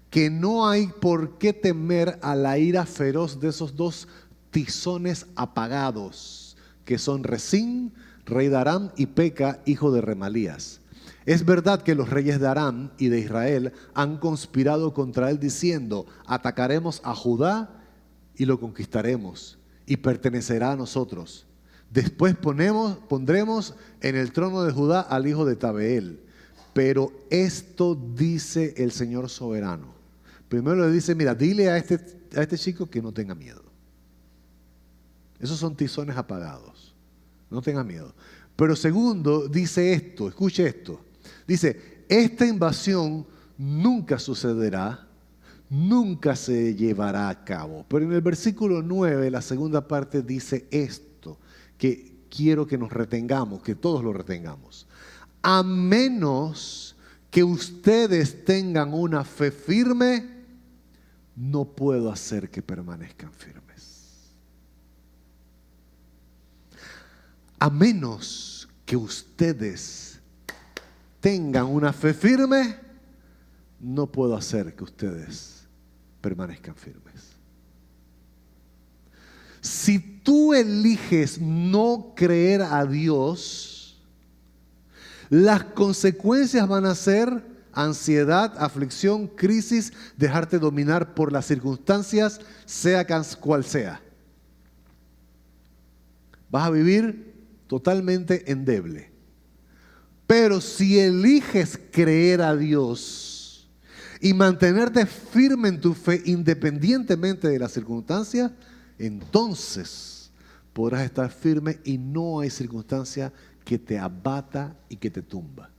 que no hay por qué temer a la ira feroz de esos dos tizones apagados, que son Resín, rey de Aram, y Peca, hijo de Remalías. Es verdad que los reyes de Aram y de Israel han conspirado contra él diciendo, atacaremos a Judá y lo conquistaremos y pertenecerá a nosotros. Después pondremos en el trono de Judá al hijo de Tabeel. Pero esto dice el Señor soberano. Primero le dice, mira, dile a este chico que no tenga miedo. Esos son tizones apagados. No tenga miedo. Pero segundo, dice esto, escuche esto. Dice, esta invasión nunca sucederá, nunca se llevará a cabo. Pero en el versículo 9, la segunda parte dice esto, que quiero que nos retengamos, que todos lo retengamos. A menos que ustedes tengan una fe firme, no puedo hacer que permanezcan firmes. A menos que ustedes tengan una fe firme, no puedo hacer que ustedes permanezcan firmes. Si tú eliges no creer a Dios, las consecuencias van a ser ansiedad, aflicción, crisis, dejarte dominar por las circunstancias, sea cual sea. Vas a vivir totalmente endeble. Pero si eliges creer a Dios y mantenerte firme en tu fe independientemente de las circunstancias, entonces podrás estar firme y no hay circunstancia que te abata y que te tumba.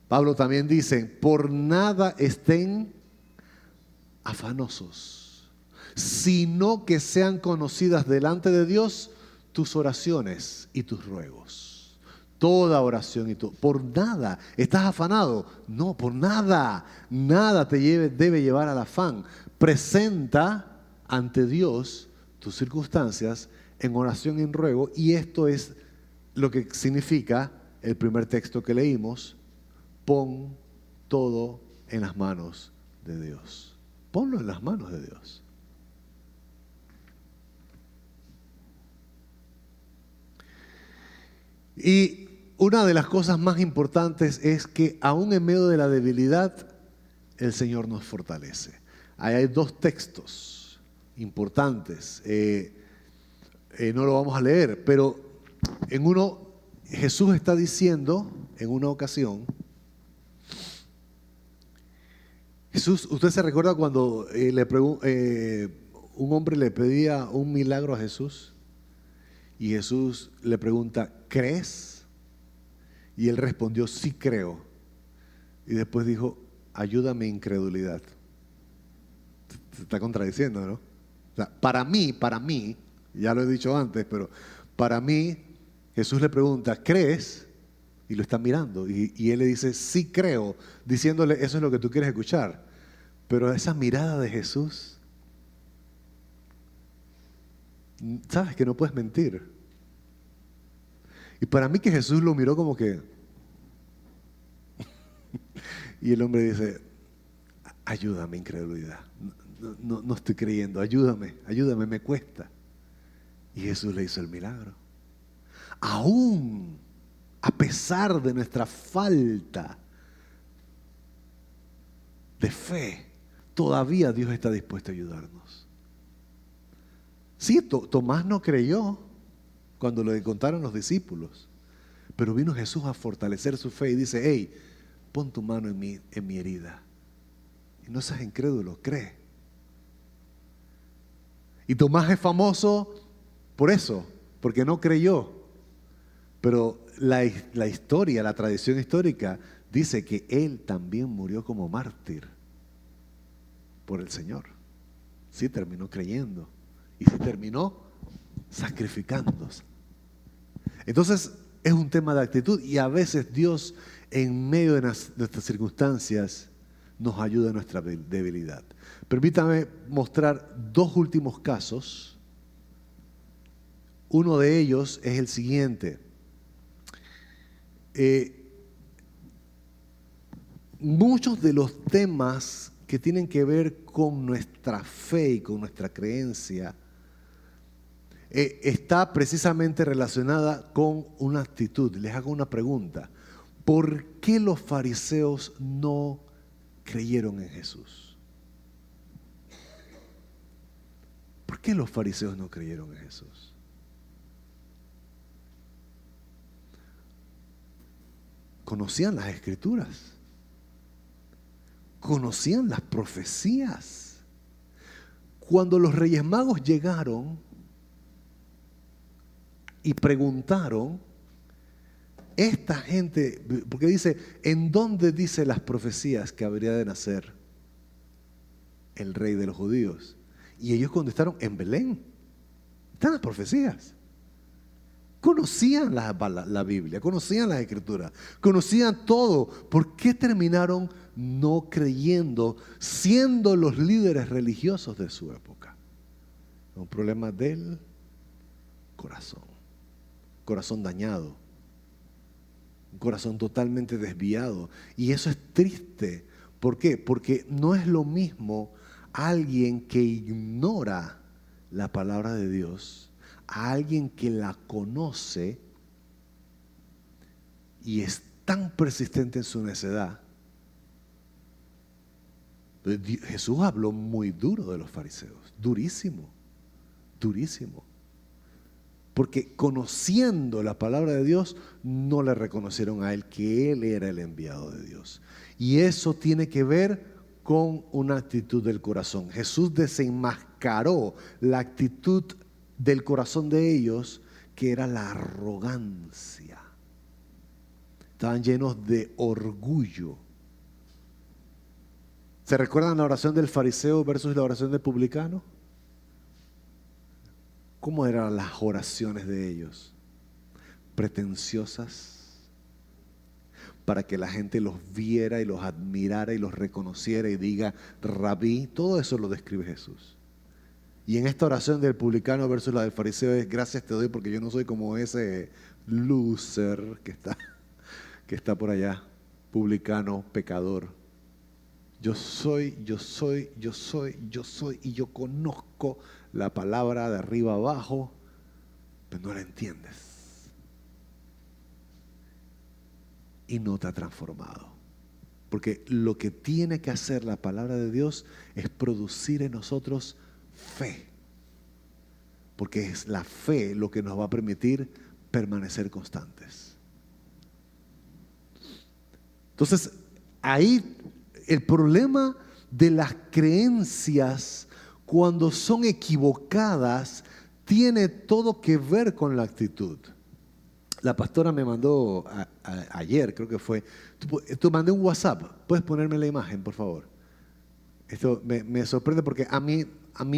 Pablo también dice, por nada estén afanosos, sino que sean conocidas delante de Dios tus oraciones y tus ruegos. Toda oración y todo. Por nada. ¿Estás afanado? No, por nada. Nada te debe llevar al afán. Presenta ante Dios tus circunstancias en oración y en ruego. Y esto es lo que significa el primer texto que leímos. Pon todo en las manos de Dios. Ponlo en las manos de Dios. Y una de las cosas más importantes es que aún en medio de la debilidad, el Señor nos fortalece. Ahí hay dos textos importantes. No lo vamos a leer, pero en uno Jesús está diciendo en una ocasión, Jesús, ¿usted se recuerda cuando un hombre le pedía un milagro a Jesús? Y Jesús le pregunta, ¿crees? Y él respondió, sí creo. Y después dijo, ayúdame incredulidad. Se está contradiciendo, ¿no? O sea, para mí, ya lo he dicho antes, pero para mí, Jesús le pregunta, ¿crees? y lo está mirando. Y él le dice, sí creo, diciéndole, eso es lo que tú quieres escuchar. Pero esa mirada de Jesús, sabes que no puedes mentir. Y para mí que Jesús lo miró como que... Y el hombre dice, ayúdame, incredulidad. No estoy creyendo, ayúdame, me cuesta. Y Jesús le hizo el milagro. Aún a pesar de nuestra falta de fe, todavía Dios está dispuesto a ayudarnos. Sí, Tomás no creyó cuando le contaron los discípulos, pero vino Jesús a fortalecer su fe y dice, hey, pon tu mano en mi herida. Y no seas incrédulo, cree. Y Tomás es famoso por eso, porque no creyó. Pero la historia, la tradición histórica, dice que él también murió como mártir por el Señor. Sí terminó creyendo y sí terminó sacrificándose. Entonces es un tema de actitud y a veces Dios en medio de nuestras circunstancias nos ayuda en nuestra debilidad. Permítame mostrar dos últimos casos. Uno de ellos es el siguiente. Muchos de los temas que tienen que ver con nuestra fe y con nuestra creencia está precisamente relacionada con una actitud. Les hago una pregunta. ¿Por qué los fariseos no creyeron en Jesús? ¿Por qué los fariseos no creyeron en Jesús? Conocían las Escrituras, conocían las profecías. Cuando los Reyes Magos llegaron y preguntaron, esta gente, porque dice, ¿en dónde dice las profecías que habría de nacer el rey de los judíos? Y ellos contestaron, en Belén. Están las profecías. Conocían la Biblia, conocían las Escrituras, conocían todo. ¿Por qué terminaron no creyendo, siendo los líderes religiosos de su época? Un problema del corazón dañado, un corazón totalmente desviado. Y eso es triste. ¿Por qué? Porque no es lo mismo alguien que ignora la palabra de Dios a alguien que la conoce y es tan persistente en su necedad. Jesús habló muy duro de los fariseos, durísimo, durísimo. Porque conociendo la palabra de Dios, no le reconocieron a él que él era el enviado de Dios. Y eso tiene que ver con una actitud del corazón. Jesús desenmascaró la actitud del corazón de ellos, que era la arrogancia. Estaban llenos de orgullo. ¿Se recuerdan la oración del fariseo versus la oración del publicano? ¿Cómo eran las oraciones de ellos? Pretenciosas, para que la gente los viera y los admirara y los reconociera y diga, Rabí. Todo eso lo describe Jesús. Y en esta oración del publicano versus la del fariseo es, gracias te doy porque yo no soy como ese loser que está por allá, publicano, pecador. Yo soy, y yo conozco la palabra de arriba abajo, pero no la entiendes. Y no te ha transformado. Porque lo que tiene que hacer la palabra de Dios es producir en nosotros fe, porque es la fe lo que nos va a permitir permanecer constantes. Entonces, ahí el problema de las creencias cuando son equivocadas tiene todo que ver con la actitud. La pastora me mandó ayer, creo que fue, tú mandé un WhatsApp, ¿puedes ponerme la imagen, por favor? Esto me sorprende porque a mí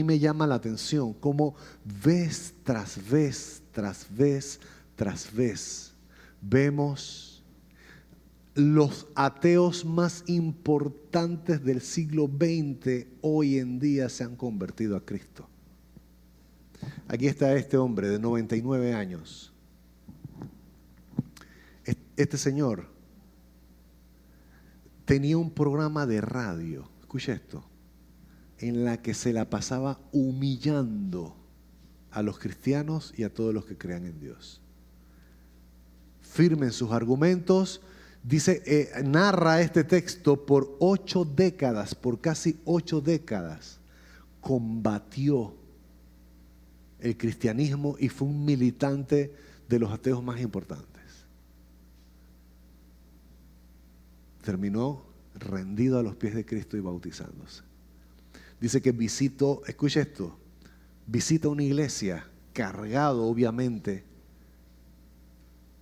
me llama la atención cómo vez tras vez vemos los ateos más importantes del siglo XX hoy en día se han convertido a Cristo. Aquí está este hombre de 99 años. Este señor tenía un programa de radio, escucha esto, en la que se la pasaba humillando a los cristianos y a todos los que crean en Dios. Firme en sus argumentos, dice, narra este texto por 8 décadas, por casi 8 décadas, combatió el cristianismo y fue un militante de los ateos más importantes. Terminó rendido a los pies de Cristo y bautizándose. Dice que escucha esto, visita una iglesia, cargado obviamente,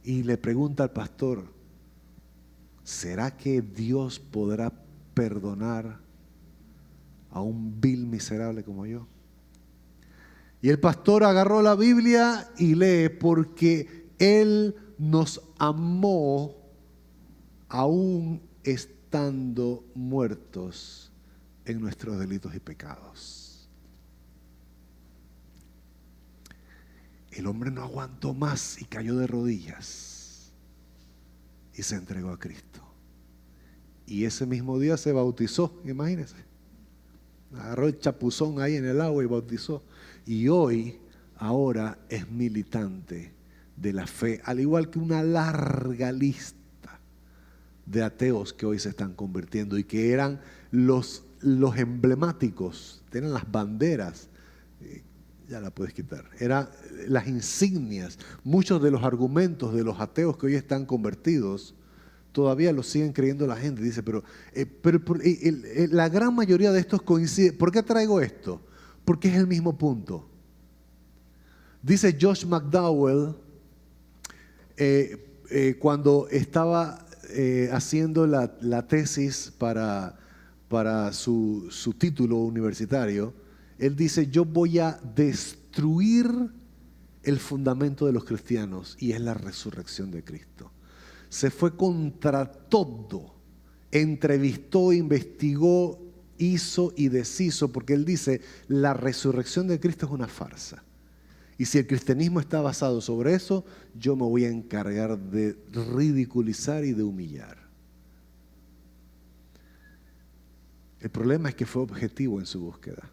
y le pregunta al pastor, ¿será que Dios podrá perdonar a un vil miserable como yo? Y el pastor agarró la Biblia y lee, porque Él nos amó aún estando muertos en nuestros delitos y pecados. El hombre no aguantó más y cayó de rodillas y se entregó a Cristo. Y ese mismo día se bautizó, imagínense. Agarró el chapuzón ahí en el agua y bautizó. Y ahora es militante de la fe, al igual que una larga lista de ateos que hoy se están convirtiendo y que eran los emblemáticos, eran las banderas, ya la puedes quitar, eran las insignias. Muchos de los argumentos de los ateos que hoy están convertidos todavía lo siguen creyendo la gente. Dice, pero la gran mayoría de estos coinciden. ¿Por qué traigo esto? Porque es el mismo punto. Dice Josh McDowell, cuando estaba haciendo la tesis para su título universitario, él dice, yo voy a destruir el fundamento de los cristianos, y es la resurrección de Cristo. Se fue contra todo, entrevistó, investigó, hizo y deshizo, porque él dice, la resurrección de Cristo es una farsa. Y si el cristianismo está basado sobre eso, yo me voy a encargar de ridiculizar y de humillar. El problema es que fue objetivo en su búsqueda.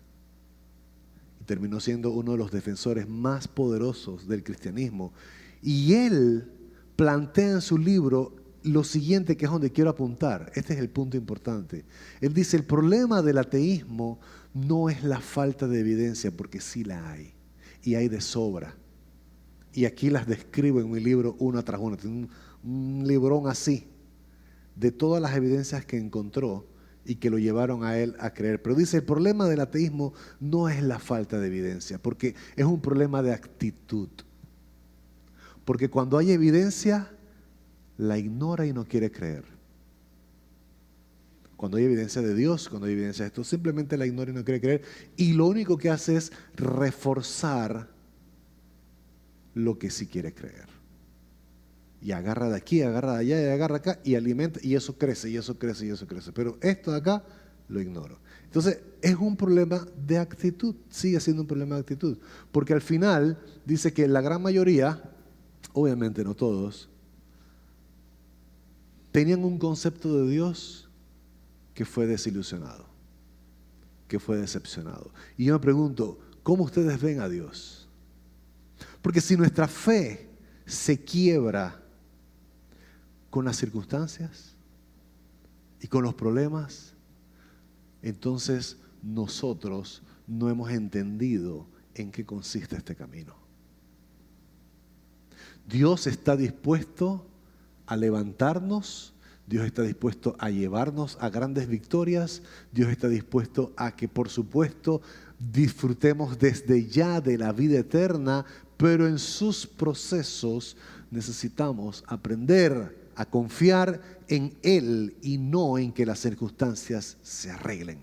Y terminó siendo uno de los defensores más poderosos del cristianismo. Y él plantea en su libro lo siguiente, que es donde quiero apuntar. Este es el punto importante. Él dice, el problema del ateísmo no es la falta de evidencia, porque sí la hay. Y hay de sobra. Y aquí las describo en mi libro una tras una. Tiene un librón así, de todas las evidencias que encontró y que lo llevaron a él a creer. Pero dice, el problema del ateísmo no es la falta de evidencia, porque es un problema de actitud. Porque cuando hay evidencia, la ignora y no quiere creer. Cuando hay evidencia de Dios, cuando hay evidencia de esto, simplemente la ignora y no quiere creer. Y lo único que hace es reforzar lo que sí quiere creer. Y agarra de aquí, agarra de allá y agarra acá y alimenta, y eso crece, y eso crece, y eso crece. Pero esto de acá lo ignoro. Entonces es un problema de actitud, sigue siendo un problema de actitud. Porque al final dice que la gran mayoría, obviamente no todos, tenían un concepto de Dios que fue desilusionado, que fue decepcionado. Y yo me pregunto, ¿cómo ustedes ven a Dios? Porque si nuestra fe se quiebra con las circunstancias y con los problemas, entonces nosotros no hemos entendido en qué consiste este camino. Dios está dispuesto a levantarnos, Dios está dispuesto a llevarnos a grandes victorias, Dios está dispuesto a que, por supuesto, disfrutemos desde ya de la vida eterna, pero en sus procesos necesitamos aprender a confiar en Él y no en que las circunstancias se arreglen.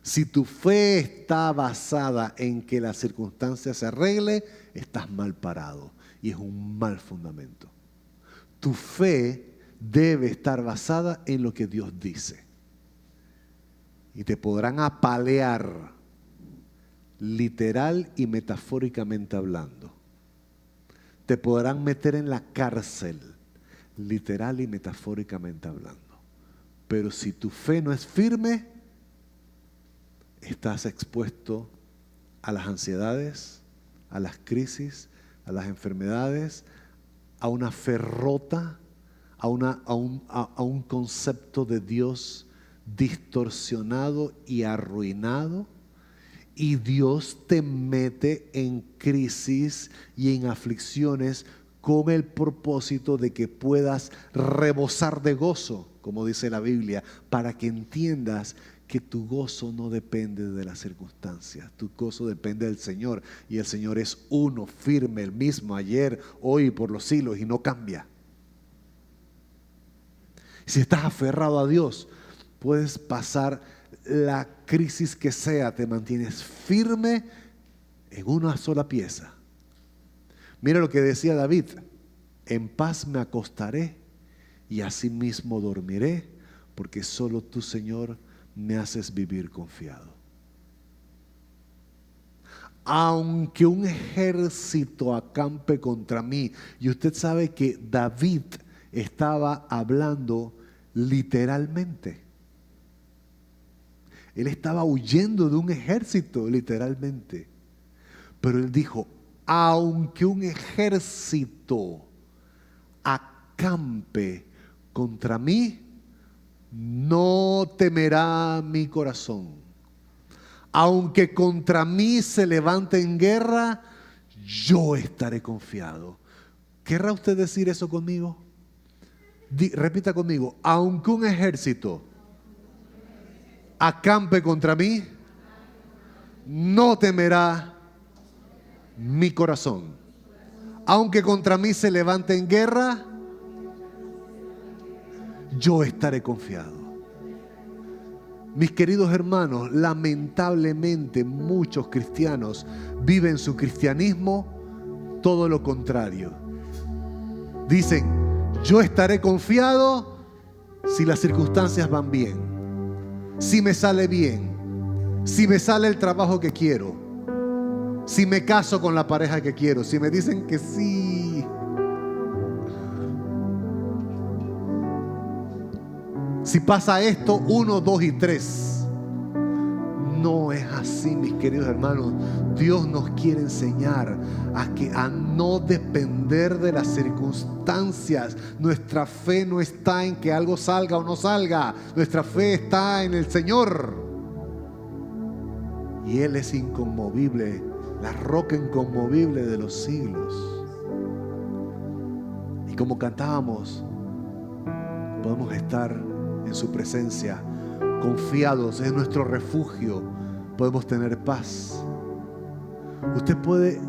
Si tu fe está basada en que la circunstancia se arregle, estás mal parado y es un mal fundamento. Tu fe debe estar basada en lo que Dios dice. Y te podrán apalear, literal y metafóricamente hablando. Te podrán meter en la cárcel, literal y metafóricamente hablando. Pero si tu fe no es firme, estás expuesto a las ansiedades, a las crisis, a las enfermedades, a una fe rota, a un concepto de Dios distorsionado y arruinado. Y Dios te mete en crisis y en aflicciones con el propósito de que puedas rebosar de gozo, como dice la Biblia, para que entiendas que tu gozo no depende de las circunstancias, tu gozo depende del Señor, y el Señor es uno, firme, el mismo ayer, hoy y por los siglos, y no cambia. Si estás aferrado a Dios, puedes pasar la crisis que sea, te mantienes firme en una sola pieza. Mira lo que decía David: en paz me acostaré y asimismo dormiré, porque solo tú, Señor, me haces vivir confiado. Aunque un ejército acampe contra mí, y usted sabe que David estaba hablando literalmente. Él estaba huyendo de un ejército, literalmente. Pero él dijo: aunque un ejército acampe contra mí, no temerá mi corazón. Aunque contra mí se levante en guerra, yo estaré confiado. ¿Querrá usted decir eso conmigo? Repita conmigo: aunque un ejército acampe contra mí, no temerá mi corazón. Aunque contra mí se levante en guerra, yo estaré confiado. Mis queridos hermanos, lamentablemente muchos cristianos viven su cristianismo todo lo contrario. Dicen: yo estaré confiado si las circunstancias van bien, si me sale bien, si me sale el trabajo que quiero, si me caso con la pareja que quiero, si me dicen que sí. Si pasa esto, 1, 2 y 3. No es así, mis queridos hermanos. Dios nos quiere enseñar a no depender de las circunstancias. Nuestra fe no está en que algo salga o no salga. Nuestra fe está en el Señor. Y Él es inconmovible, la roca inconmovible de los siglos. Y como cantábamos, podemos estar en su presencia, confiados, es nuestro refugio, podemos tener paz. Usted puede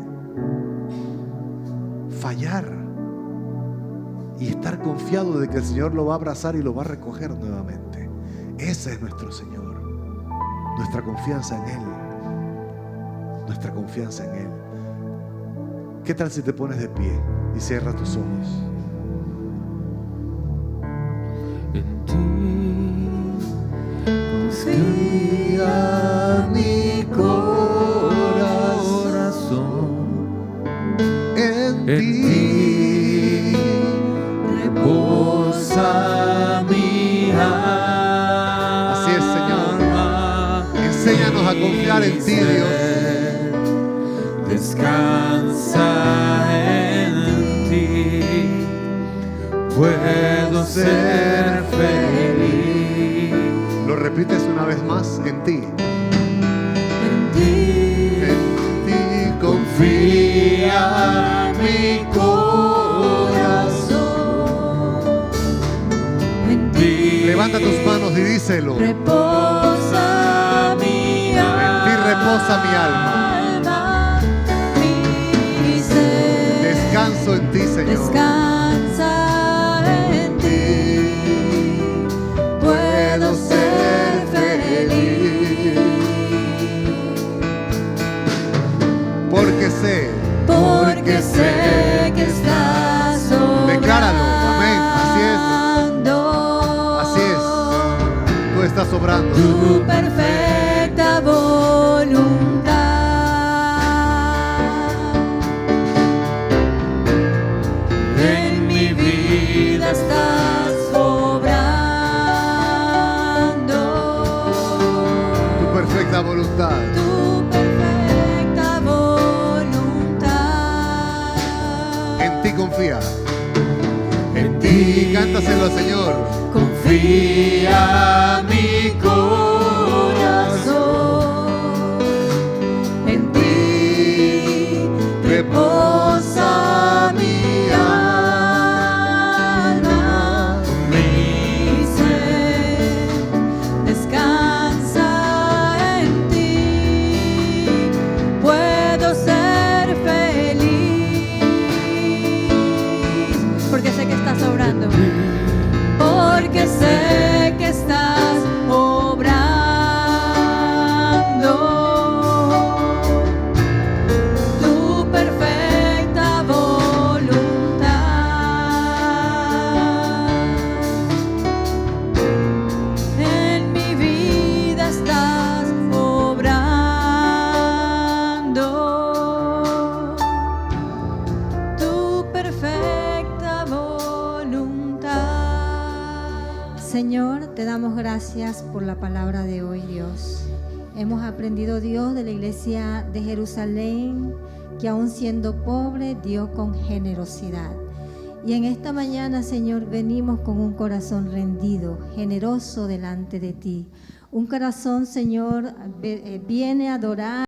fallar y estar confiado de que el Señor lo va a abrazar y lo va a recoger nuevamente. Ese es nuestro Señor, nuestra confianza en Él, nuestra confianza en Él. ¿Qué tal si te pones de pie y cierras tus ojos?
En ti confía mi corazón,
En
ti reposa mi alma.
Así es, Señor. Enséñanos a confiar en ti, Dios.
Descansa en ti, puedo ser feliz.
Lo repites una vez más: en ti.
En ti confía mi corazón. En ti
Levanta tus manos y díselo:
reposa mi alma.
en ti reposa mi alma.
Mi ser
Descanso en ti, Señor.
descansa en ti. Puedo ser feliz.
Porque sé
Porque sé que estás
Decláralo,
obrando.
amén. estás obrando.
tu perfecta voluntad. En mi vida estás obrando.
Tu perfecta voluntad.
Tu perfecta voluntad.
En ti confía. En ti cántaselo al Señor.
Confía mi corazón, en ti reposa mi alma, mi ser descansa en ti, puedo ser feliz, porque sé que estás obrando. Porque sé que estás obrando tu perfecta voluntad. En mi vida estás obrando tu perfecta voluntad.
Señor, te damos gracias por la palabra de hoy, Dios. Hemos aprendido, Dios, de la iglesia de Jerusalén, que aún siendo pobre, dio con generosidad. Y en esta mañana, Señor, venimos con un corazón rendido, generoso delante de ti. Un corazón, Señor, viene a adorar.